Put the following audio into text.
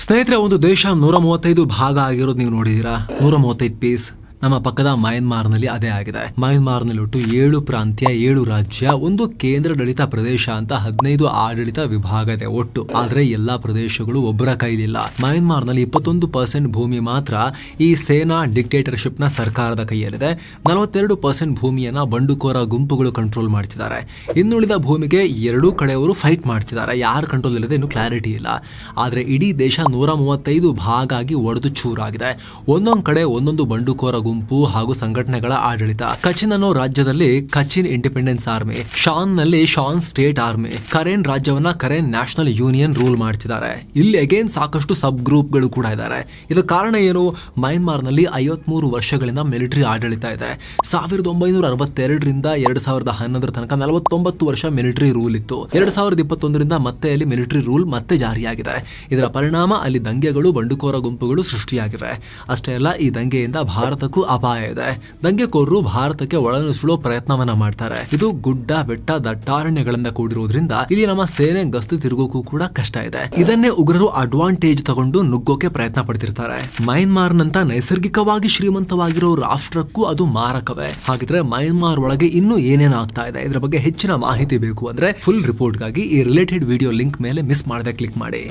ಸ್ನೇಹಿತರೆ, ಒಂದು ದೇಶ 135 ಭಾಗ ಆಗಿರೋದು ನೀವು ನೋಡಿದೀರಾ. 135 ಪೀಸ್. ನಮ್ಮ ಪಕ್ಕದ ಮಯನ್ಮಾರ್ನಲ್ಲಿ ಅದೇ ಆಗಿದೆ. ಮಯನ್ಮಾರ್ನಲ್ಲಿ ಒಟ್ಟು 7 ಪ್ರಾಂತ್ಯ, 7 ರಾಜ್ಯ, ಒಂದು ಕೇಂದ್ರಾಡಳಿತ ಪ್ರದೇಶ ಅಂತ 15 ಆಡಳಿತ ವಿಭಾಗ ಇದೆ ಒಟ್ಟು. ಆದ್ರೆ ಎಲ್ಲಾ ಪ್ರದೇಶಗಳು ಒಬ್ಬರ ಕೈಲಿಲ್ಲ. ಮಯನ್ಮಾರ್ನಲ್ಲಿ 21% ಭೂಮಿ ಮಾತ್ರ ಈ ಸೇನಾ ಡಿಕ್ಟೇಟರ್ಶಿಪ್ ನ ಸರ್ಕಾರದ ಕೈಯಲ್ಲಿದೆ. 42% ಭೂಮಿಯನ್ನ ಬಂಡುಕೋರ ಗುಂಪುಗಳು ಕಂಟ್ರೋಲ್ ಮಾಡ್ತಿದ್ದಾರೆ. ಇನ್ನುಳಿದ ಭೂಮಿಗೆ ಎರಡೂ ಕಡೆಯವರು ಫೈಟ್ ಮಾಡ್ತಿದ್ದಾರೆ. ಯಾರು ಕಂಟ್ರೋಲ್ ಇಲ್ಲದೆ ಇನ್ನು ಕ್ಲಾರಿಟಿ ಇಲ್ಲ. ಆದ್ರೆ ಇಡೀ ದೇಶ 135 ಭಾಗ ಆಗಿ ಒಡೆದು ಚೂರಾಗಿದೆ. ಒಂದೊಂದು ಕಡೆ ಒಂದೊಂದು ಬಂಡುಕೋರ ಗುಂಪು ಹಾಗೂ ಸಂಘಟನೆಗಳ ಆಡಳಿತ. ಕಚಿನ್ ಅನ್ನೋ ರಾಜ್ಯದಲ್ಲಿ ಕಚಿನ್ ಇಂಡಿಪೆಂಡೆನ್ಸ್ ಆರ್ಮಿ, ಶಾನ್ ನಲ್ಲಿ ಶಾನ್ ಸ್ಟೇಟ್ ಆರ್ಮಿ, ಕರೇನ್ ರಾಜ್ಯವನ್ನ ಕರೇನ್ ನ್ಯಾಷನಲ್ ಯೂನಿಯನ್ ರೂಲ್ ಮಾಡ್ತಿದ್ದಾರೆ. ಇಲ್ಲಿ ಅಗೇನ್ ಸಾಕಷ್ಟು ಸಬ್ ಗ್ರೂಪ್ ಗಳು ಕೂಡ ಇದ್ದಾರೆ. ಇದರ ಕಾರಣ ಏನು? ಮಯನ್ಮಾರ್ ನಲ್ಲಿ 53 ವರ್ಷಗಳಿಂದ ಮಿಲಿಟರಿ ಆಡಳಿತ ಇದೆ. 1962ರಿಂದ 2011 ತನಕ 49 ವರ್ಷ ಮಿಲಿಟರಿ ರೂಲ್ ಇತ್ತು. 2021ರಿಂದ ಮತ್ತೆ ಅಲ್ಲಿ ಮಿಲಿಟರಿ ರೂಲ್ ಮತ್ತೆ ಜಾರಿಯಾಗಿದೆ. ಇದರ ಪರಿಣಾಮ ಅಲ್ಲಿ ದಂಗೆಗಳು, ಬಂಡುಕೋರ ಗುಂಪುಗಳು ಸೃಷ್ಟಿಯಾಗಿವೆ. ಅಷ್ಟೇ ಅಲ್ಲ, ಈ ದಂಗೆಯಿಂದ ಭಾರತಕ್ಕೂ ಅಪಾಯ ಇದೆ. ದಂಗೆಕೋರರು ಭಾರತಕ್ಕೆ ಒಳನುಸುಳೋ ಪ್ರಯತ್ನವನ್ನ ಮಾಡ್ತಾರೆ. ಇದು ಗುಡ್ಡ ಬೆಟ್ಟ ದಟ್ಟಾರಣ್ಯಗಳಿಂದ ಕೂಡಿರೋದ್ರಿಂದ ಇಲ್ಲಿ ನಮ್ಮ ಸೇನೆ ಗಸ್ತು ತಿರುಗೋಕು ಕೂಡ ಕಷ್ಟ ಇದೆ. ಇದನ್ನೇ ಉಗ್ರರು ಅಡ್ವಾಂಟೇಜ್ ತಗೊಂಡು ನುಗ್ಗೋಕೆ ಪ್ರಯತ್ನ ಪಡ್ತಿರ್ತಾರೆ. ಮಯನ್ಮಾರ್ ನಂತ ನೈಸರ್ಗಿಕವಾಗಿ ಶ್ರೀಮಂತವಾಗಿರೋ ರಾಷ್ಟ್ರಕ್ಕೂ ಅದು ಮಾರಕವೇ. ಹಾಗಿದ್ರೆ ಮಯನ್ಮಾರ್ ಒಳಗೆ ಇನ್ನೂ ಏನೇನಾಗ್ತಾ ಇದೆ, ಇದರ ಬಗ್ಗೆ ಹೆಚ್ಚಿನ ಮಾಹಿತಿ ಬೇಕು ಅಂದ್ರೆ ಫುಲ್ ರಿಪೋರ್ಟ್ಗಾಗಿ ಈ ರಿಲೇಟೆಡ್ ವಿಡಿಯೋ ಲಿಂಕ್ ಮೇಲೆ ಮಿಸ್ ಮಾಡದೆ ಕ್ಲಿಕ್ ಮಾಡಿ.